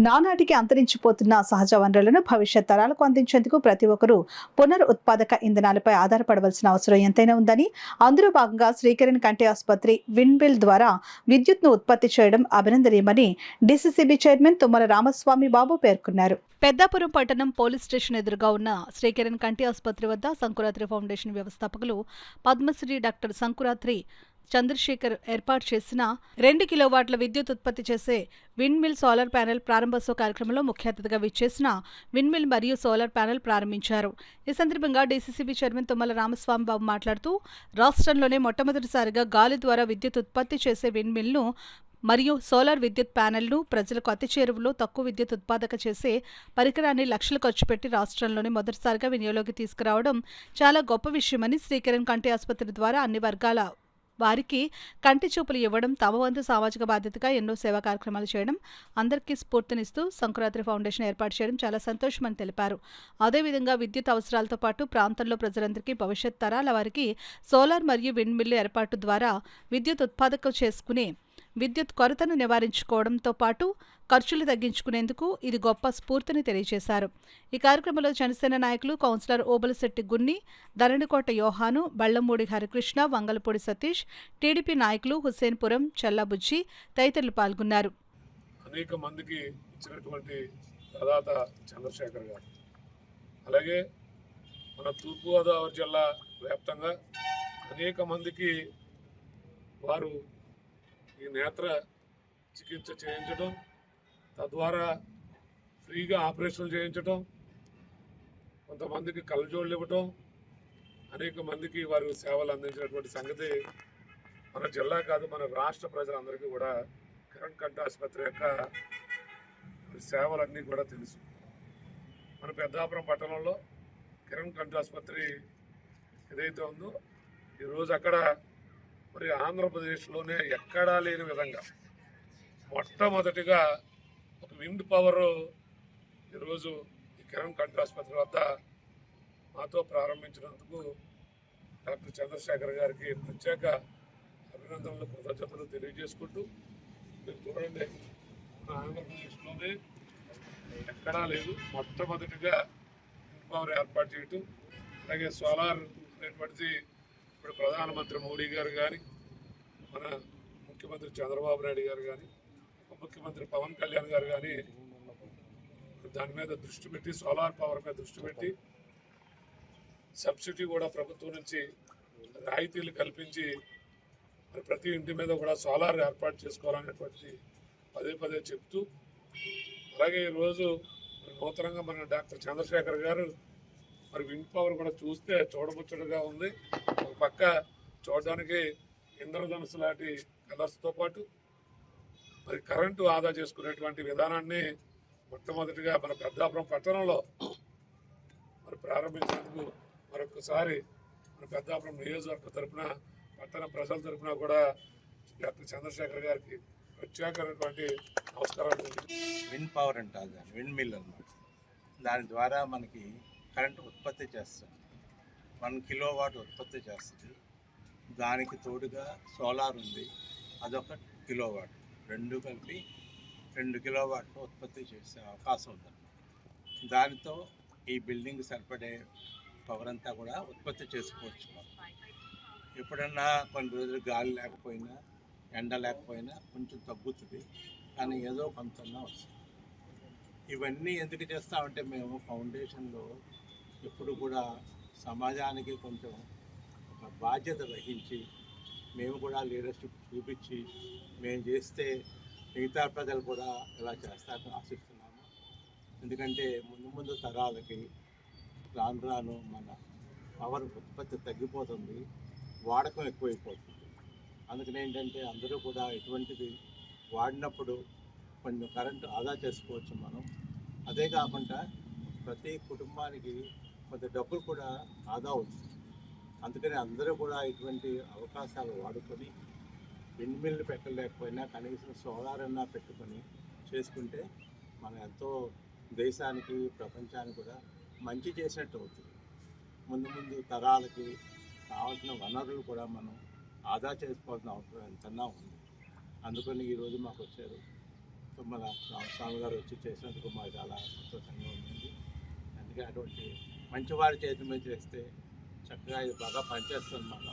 నానాటికి అంతరించిపోతున్న సహజ వనరులను భవిష్యత్ తరాలకు అందించేందుకు ప్రతి ఒక్కరూ పునరుత్పాదక ఇంధనాలపై ఆధారపడవలసిన అవసరం ఎంతైనా ఉందని, అందులో భాగంగా శ్రీకిరణ్ కంటి ఆసుపత్రి విండ్మిల్ ద్వారా విద్యుత్ను ఉత్పత్తి చేయడం అభినందనీయమని డీసీసీబీ చైర్మన్ తుమ్మల రామస్వామి బాబు పేర్కొన్నారు. పెద్దాపురం పట్టణం పోలీస్ స్టేషన్ ఎదురుగా ఉన్న శ్రీకిరణ్ కంటి ఆసుపత్రి వద్ద సంకురాత్రి ఫౌండేషన్ వ్యవస్థాపకులు పద్మశ్రీ డాక్టర్ సంకురాత్రి చంద్రశేఖర్ ఏర్పాటు చేసిన 2 కిలోవాట్ల విద్యుత్ ఉత్పత్తి చేసే విండ్మిల్ సోలార్ ప్యానెల్ ప్రారంభోత్సవ కార్యక్రమంలో ముఖ్య అతిథిగా విచ్చేసిన విండ్మిల్ మరియు సోలార్ ప్యానెల్ ప్రారంభించారు. ఈ సందర్భంగా డీసీసీబీ చైర్మన్ తుమ్మల రామస్వామి బాబు మాట్లాడుతూ, రాష్ట్రంలోనే మొట్టమొదటిసారిగా గాలి ద్వారా విద్యుత్ ఉత్పత్తి చేసే విండ్మిల్ను మరియు సోలార్ విద్యుత్ ప్యానెల్ను ప్రజలకు అతి చేరువలో తక్కువ విద్యుత్ ఉత్పాదక చేసే పరికరాన్ని లక్షలు ఖర్చు పెట్టి రాష్ట్రంలోనే మొదటిసారిగా వినియోగంలోకి తీసుకురావడం చాలా గొప్ప విషయమని, శ్రీకిరణ్ కంటి ఆసుపత్రి ద్వారా అన్ని వర్గాల వారికి కంటి చూపులు ఇవ్వడం, తమ వంతు సామాజిక బాధ్యతగా ఎన్నో సేవా కార్యక్రమాలు చేయడం, అందరికీ స్ఫూర్తినిస్తూ సంకురాత్రి ఫౌండేషన్ ఏర్పాటు చేయడం చాలా సంతోషమని తెలిపారు. అదేవిధంగా విద్యుత్ అవసరాలతో పాటు ప్రాంతంలో ప్రజలందరికీ భవిష్యత్ తరాల వారికి సోలార్ మరియు విండ్ మిల్లు ఏర్పాటు ద్వారా విద్యుత్ ఉత్పాదక చేసుకునే విద్యుత్ కొరతను నివారించుకోవడంతో పాటు ఖర్చులు తగ్గించుకునేందుకు ఇది గొప్ప స్ఫూర్తిని తెలియజేశారు. ఈ కార్యక్రమంలో జనసేన నాయకులు కౌన్సిలర్ ఓబులశెట్టి గున్ని, ధరణికోట యోహాను, బళ్లమూడి హరికృష్ణ, వంగలపూడి సతీష్, టీడీపీ నాయకులు హుస్సేన్పురం, చల్లాబుజ్జి తదితరులు పాల్గొన్నారు. అనేక మందికి ఇచ్చినటువంటి ప్రదాత చంద్రశేఖర్ గారు, అలాగే మన తూర్పుగోదావరి జిల్లా వ్యాప్తంగా అనేక మందికి వారు ఈ నేత్ర చికిత్స చేయించడం, తద్వారా ఫ్రీగా ఆపరేషన్లు చేయించడం, కొంతమందికి కళ్ళజోళ్ళు ఇవ్వటం, అనేక మందికి వారు సేవలు అందించినటువంటి సంగతి మన జిల్లా కాదు, మన రాష్ట్ర ప్రజలందరికీ కూడా కిరణ్ కంటి ఆసుపత్రి యొక్క సేవలన్నీ కూడా తెలుసు. మన పెద్దాపురం పట్టణంలో కిరణ్ కంటి ఆసుపత్రి ఏదైతే ఉందో, ఈరోజు అక్కడ మరి ఆంధ్రప్రదేశ్లోనే ఎక్కడా లేని విధంగా మొట్టమొదటిగా ఒక విండ్ పవర్ ఈరోజు ఈ కిరణ్ కంటి ఆసుపత్రి వద్ద మాతో ప్రారంభించినందుకు డాక్టర్ చంద్రశేఖర్ గారికి ప్రత్యేక అభినందనలు, కృతజ్ఞతలు తెలియజేసుకుంటూ, మీరు చూడండి, మన ఆంధ్రప్రదేశ్లోనే ఎక్కడా లేదు మొట్టమొదటిగా విండ్ పవర్ ఏర్పాటు చేయటం. అలాగే సోలార్ అనేటువంటిది ఇప్పుడు ప్రధానమంత్రి మోడీ గారు కానీ, మన ముఖ్యమంత్రి చంద్రబాబు నాయుడు గారు కానీ, ముఖ్యమంత్రి పవన్ కళ్యాణ్ గారు కానీ దాని మీద దృష్టి పెట్టి, సోలార్ పవర్ మీద దృష్టి పెట్టి సబ్సిడీ కూడా ప్రభుత్వం నుంచి రాయితీలు కల్పించి మరి ప్రతి ఇంటి మీద కూడా సోలార్ ఏర్పాటు చేసుకోవాలనేటువంటిది పదే పదే చెప్తూ, అలాగే ఈరోజు నూతనంగా మన డాక్టర్ చంద్రశేఖర్ గారు మరి విండ్ పవర్ కూడా చూస్తే చూడముచ్చటగా ఉంది. ఒక పక్క చూడడానికి ఇంద్రధనుసు లాంటి కలర్స్తో పాటు మరి కరెంటు ఆదా చేసుకునేటువంటి విధానాన్ని మొట్టమొదటిగా మన పెద్దాపురం పట్టణంలో మరి ప్రారంభించినందుకు మరొకసారి మన పెద్దాపురం నియోజకవర్గ తరఫున, పట్టణ ప్రజల తరఫున కూడా డాక్టర్ చంద్రశేఖర్ గారికి ప్రత్యేకమైనటువంటి నమస్కారాలు. విండ్ పవర్ అంటారు, దాన్ని విండ్ మిల్ అన్నమాట. దాని ద్వారా మనకి కరెంటు ఉత్పత్తి చేస్తుంది, 1 కిలోవాట్ ఉత్పత్తి చేస్తుంది. దానికి తోడుగా సోలార్ ఉంది, అదొక కిలోవాట్, రెండు కలిపి 2 కిలోవాట్లు ఉత్పత్తి చేసే అవకాశం ఉంది. దానితో ఈ బిల్డింగ్ సరిపడే పవర్ అంతా కూడా ఉత్పత్తి చేసుకోవచ్చు. ఎప్పుడన్నా కొన్ని రోజులు గాలి లేకపోయినా, ఎండ లేకపోయినా కొంచెం తగ్గుతుంది, కానీ ఏదో కొంతన్నా వస్తుంది. ఇవన్నీ ఎందుకు చేస్తామంటే, మేము ఫౌండేషన్లో ఎప్పుడు కూడా సమాజానికి కొంచెం ఒక బాధ్యత వహించి, మేము కూడా లీడర్షిప్ చూపించి మేము చేస్తే మిగతా ప్రజలు కూడా ఇలా చేస్తారని ఆశిస్తున్నాము. ఎందుకంటే ముందు ముందు తరాలకి రాను రాను మన పవర్ ఉత్పత్తి తగ్గిపోతుంది, వాడకం ఎక్కువైపోతుంది. అందుకని ఏంటంటే అందరూ కూడా ఎటువంటిది వాడినప్పుడు కొంచెం కరెంటు ఆదా చేసుకోవచ్చు మనం. అదే కాకుండా ప్రతి కుటుంబానికి కొంత డబ్బులు కూడా ఆదా అవుతుంది. అందుకని అందరూ కూడా ఇటువంటి అవకాశాలు వాడుకొని విండ్ మిల్లు పెట్టలేకపోయినా కనీసం సోలార్ అన్నా పెట్టుకొని చేసుకుంటే మనం ఎంతో దేశానికి, ప్రపంచానికి కూడా మంచి చేసినట్టు అవుతుంది. ముందు ముందు తరాలకి కావాల్సిన వనరులు కూడా మనం ఆదా చేసుకోవాల్సిన అవసరం ఎంతన్నా ఉంది. అందుకని ఈరోజు మాకు వచ్చారు. తుమ్మల స్వామి గారు వచ్చి చేసినందుకు మాకు చాలా సంతోషంగా ఉంటుంది. అందుకే అటువంటి మంచివారి చేతి మీద చేస్తే చక్కగా ఇది బాగా పనిచేస్తుంది. మాకు